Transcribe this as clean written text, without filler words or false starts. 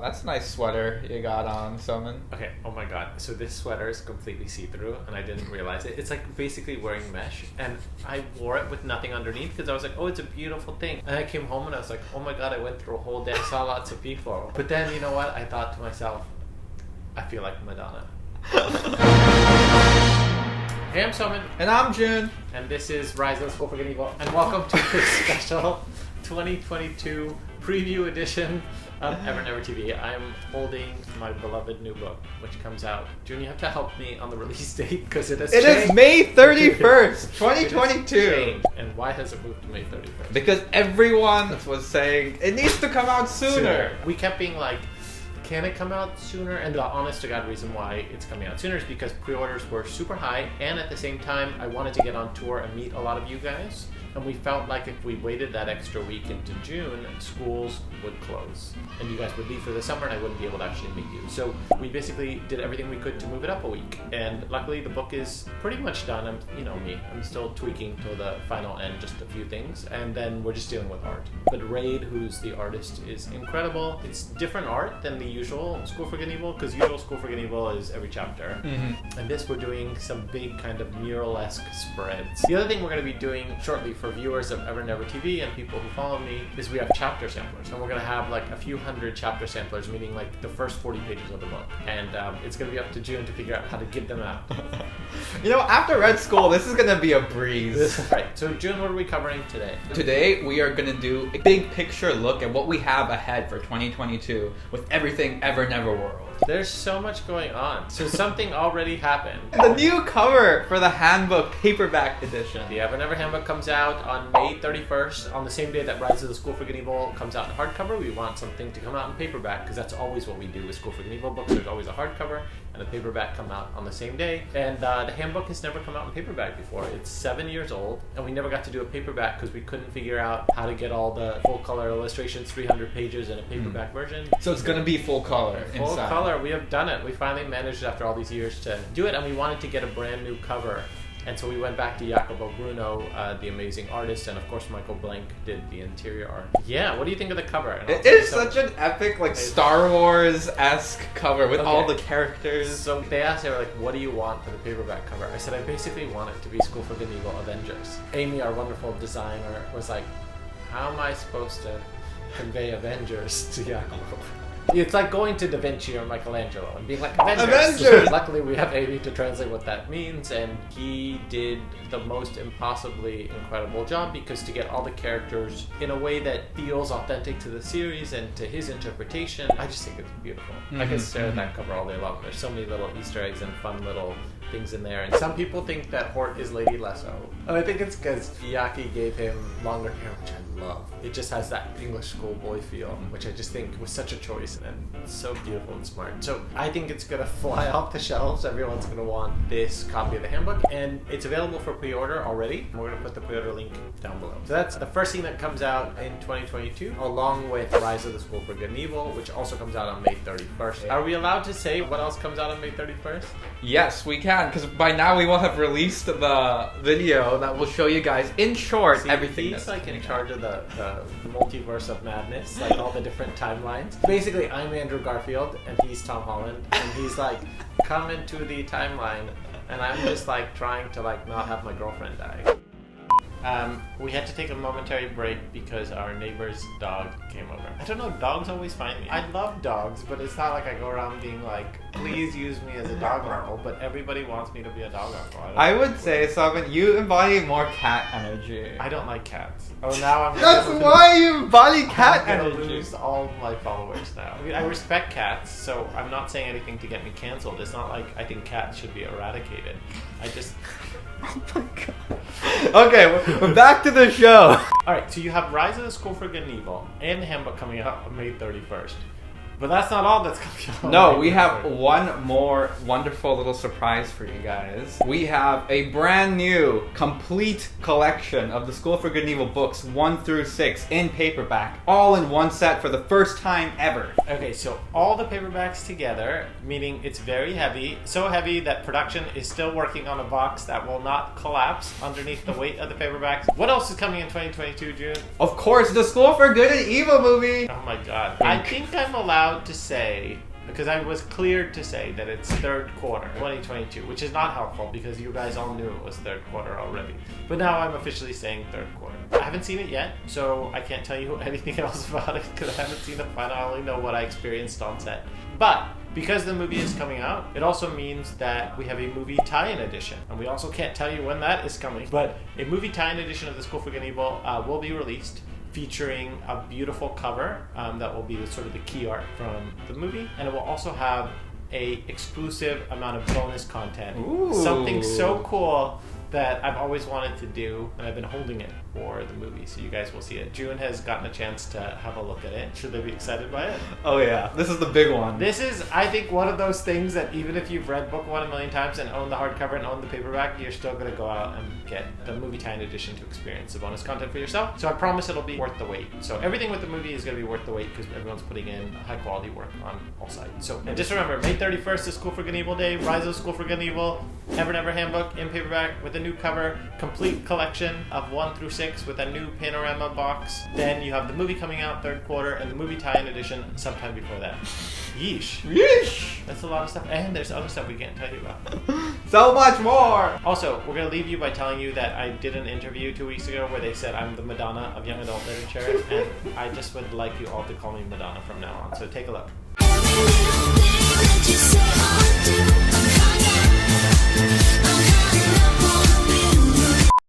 That's a nice sweater you got on, Soman. Okay, oh my god. So this sweater is completely see-through, and I didn't realize it. It's like basically wearing mesh, and I wore it with nothing underneath because I was like, oh, it's a beautiful thing. And I came home and I was like, oh my god, I went through a whole day. I saw lots of people. But then, you know what? I thought to myself, I feel like Madonna. Hey, I'm Soman. And I'm June. And this is Rise of the School for Good and Evil. And welcome to this special 2022 preview edition of EverNever TV. I'm holding my beloved new book, which comes out. June, you have to help me on the release date because it has changed. It is May 31st, 2022. And why has it moved to May 31st? Because everyone was saying it needs to come out sooner. We kept being like, can it come out sooner? And the honest to God reason why it's coming out sooner is because pre-orders were super high, and at the same time I wanted to get on tour and meet a lot of you guys, and we felt like if we waited that extra week into June, schools would close and you guys would leave for the summer and I wouldn't be able to actually meet you. So we basically did everything we could to move it up a week, and luckily the book is pretty much done. You know me, I'm still tweaking till the final end, just a few things, and then we're just dealing with art. But Raid, who's the artist, is incredible. It's different art than the usual School for Good and Evil, because usual School for Good and Evil is every chapter. And this we're doing some big kind of mural-esque spreads. The other thing we're going to be doing shortly for viewers of EverNever TV and people who follow me is we have chapter samplers, and we're going to have like a few hundred chapter samplers, meaning like the first 40 pages of the book, and it's going to be up to June to figure out how to give them out. You know, after Red School, this is going to be a breeze. Right, so June, what are we covering today? Today we are going to do a big picture look at what we have ahead for 2022 with everything EverNever world. There's so much going on. So something already happened. The new cover for the Handbook Paperback edition. The EverNever Handbook comes out on May 31st, on the same day that Rise of the School for Good and Evil comes out in hardcover. We want something to come out in paperback, because that's always what we do with School for Good and Evil books. There's always a hardcover and a paperback come out on the same day. And the Handbook has never come out in paperback before. It's 7 years old, and we never got to do a paperback because we couldn't figure out how to get all the full color illustrations, 300 pages in a paperback version. So it's going to be full color Full inside. color. We have done it. We finally managed after all these years to do it, and we wanted to get a brand new cover. And so we went back to Jacopo Bruno, the amazing artist, and of course Michael Blank did the interior art. Yeah, what do you think of the cover? It is such an epic, like, Star Wars-esque cover with all the characters. So they asked, they were like, what do you want for the paperback cover? I said, I basically want it to be School for Good and Evil Avengers. Amy, our wonderful designer, was like, how am I supposed to convey Avengers to Jacopo? It's like going to Da Vinci or Michelangelo and being like, Avengers! Luckily, we have Amy to translate what that means, and he did the most impossibly incredible job, because to get all the characters in a way that feels authentic to the series and to his interpretation, I just think it's beautiful. I could stare at that cover all day long. There's so many little Easter eggs and fun little things in there. And some people think that Hort is Lady Lesso. And I think it's because Iaki gave him longer hair, which I love. It just has that English schoolboy feel, which I just think was such a choice, and it's so beautiful and smart. So I think it's gonna fly off the shelves. Everyone's gonna want this copy of the handbook, and it's available for pre-order already. We're gonna put the pre-order link down below. So that's the first thing that comes out in 2022, along with Rise of the School for Good and Evil, which also comes out on May 31st. Are we allowed to say what else comes out on May 31st? Yes, we can, because by now we will have released the video that will show you guys in short everything. He's like in charge of the multiverse of madness, like all the different timelines. Basically, I'm Andrew Garfield and he's Tom Holland, and he's like, come into the timeline, and I'm just like trying to like not have my girlfriend die. We had to take a momentary break because our neighbor's dog came over. I don't know, dogs always find me. I love dogs, but it's not like I go around being like, please use me as a dog uncle, but everybody wants me to be a dog uncle. I would say, Soman, you embody more cat energy. I don't like cats. Oh, now I'm That's why you embody cat I'm gonna energy. lose all my followers now. I mean, I respect cats, so I'm not saying anything to get me canceled. It's not like I think cats should be eradicated. I just... Oh my god. Okay, we're back to the show. Alright, so you have Rise of the School for Good and Evil and the Handbook coming out on May 31st. But that's not all that's coming out. No, we have one more wonderful little surprise for you guys. We have a brand new, complete collection of the School for Good and Evil books 1 through 6 in paperback, all in one set for the first time ever. Okay, so all the paperbacks together, meaning it's very heavy, so heavy that production is still working on a box that will not collapse underneath the weight of the paperbacks. What else is coming in 2022, June? Of course, the School for Good and Evil movie. Oh my god. I think I'm allowed allowed to say, because I was cleared to say that it's third quarter 2022, which is not helpful because you guys all knew it was third quarter already. But now I'm officially saying third quarter. I haven't seen it yet, so I can't tell you anything else about it because I haven't seen the final. I only know what I experienced on set. But because the movie is coming out, it also means that we have a movie tie-in edition. And we also can't tell you when that is coming, but a movie tie-in edition of The School for Good and Evil will be released, featuring a beautiful cover that will be sort of the key art from the movie, and it will also have a exclusive amount of bonus content. Ooh. Something so cool that I've always wanted to do, and I've been holding it for the movie, so you guys will see it. June has gotten a chance to have a look at it. Should they be excited by it? Oh yeah, this is the big one. This is, I think, one of those things that even if you've read book one a million times and own the hardcover and own the paperback, you're still going to go out and get the movie tie-in edition to experience the bonus content for yourself. So I promise it'll be worth the wait. So everything with the movie is going to be worth the wait because everyone's putting in high quality work on all sides. So and just remember, May 31st is School for Good and Evil Day. Rise of School for Good and Evil, EverNever Handbook in paperback with a new cover, complete collection of 1 through 6 with a new panorama box. Then you have the movie coming out third quarter and the movie tie-in edition sometime before that. Yeesh. Yeesh! That's a lot of stuff. And there's other stuff we can't tell you about. So much more! Also, we're going to leave you by telling you that I did an interview 2 weeks ago where they said I'm the Madonna of young adult literature, and I just would like you all to call me Madonna from now on. So take a look. Every little thing that you say or do, I'm hung up.